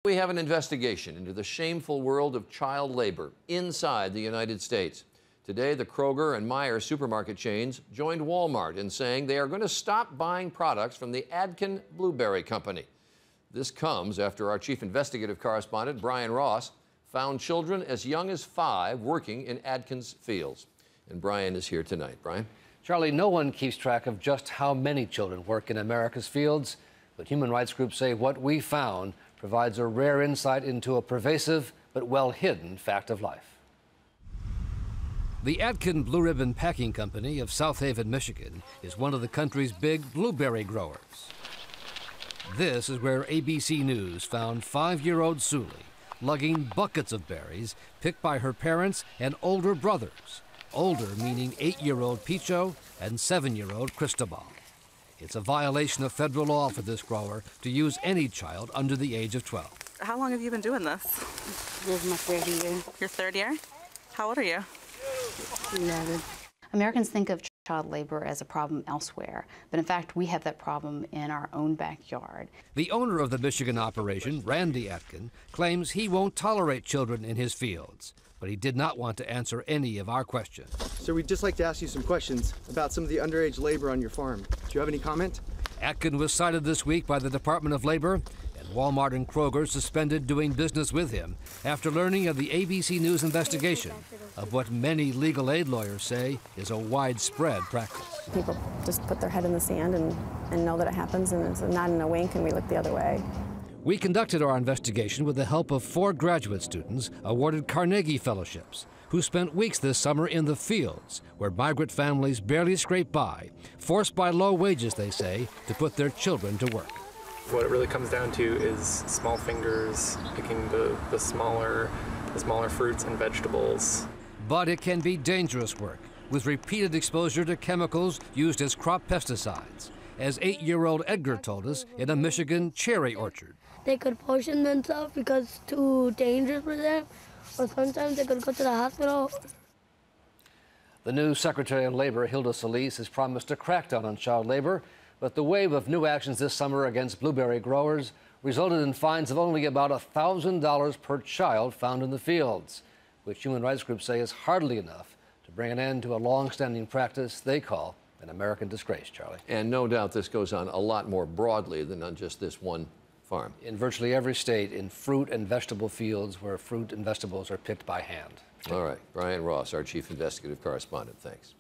We have an investigation into the shameful world of child labor inside the United States. Today, the Kroger and Meijer supermarket chains joined Walmart in saying they are going to stop buying products from the Adkin Blueberry Company. This comes after our chief investigative correspondent, Brian Ross, found children as young as 5 working in Adkin's fields. And Brian is here tonight. Brian? Charlie, no one keeps track of just how many children work in America's fields, but human rights groups say what we found provides a rare insight into a pervasive but well-hidden fact of life. The Adkin Blue Ribbon Packing Company of South Haven, Michigan, is one of the country's big blueberry growers. This is where ABC News found 5-year-old Suli lugging buckets of berries picked by her parents and older brothers. Older meaning 8-year-old Picho and 7-year-old Cristobal. It's a violation of federal law for this grower to use any child under the age of 12. How long have you been doing this? This is my third year. Your third year? How old are you? 11. Americans think of child labor as a problem elsewhere, but in fact we have that problem in our own backyard. The owner of the Michigan operation, Randy Adkin, claims he won't tolerate children in his fields, but he did not want to answer any of our questions. So we'd just like to ask you some questions about some of the underage labor on your farm. Do you have any comment? Adkin was cited this week by the Department of Labor, and Walmart and Kroger suspended doing business with him after learning of the ABC News investigation of what many legal aid lawyers say is a widespread practice. People just put their head in the sand and know that it happens, and it's not in a wink, and we look the other way. We conducted our investigation with the help of 4 graduate students awarded Carnegie Fellowships, who spent weeks this summer in the fields, where migrant families barely scrape by, forced by low wages, they say, to put their children to work. What it really comes down to is small fingers, picking the smaller fruits and vegetables. But it can be dangerous work, with repeated exposure to chemicals used as crop pesticides, as 8-year-old Edgar told us in a Michigan cherry orchard. They could poison themselves because it's too dangerous for them, or sometimes they could go to the hospital. The new Secretary of Labor, Hilda Solis, has promised a crackdown on child labor, but the wave of new actions this summer against blueberry growers resulted in fines of only about $1,000 per child found in the fields, which human rights groups say is hardly enough to bring an end to a long-standing practice they call an American disgrace, Charlie. And no doubt this goes on a lot more broadly than on just this one farm. In virtually every state, in fruit and vegetable fields where fruit and vegetables are picked by hand. All right. Brian Ross, our chief investigative correspondent. Thanks.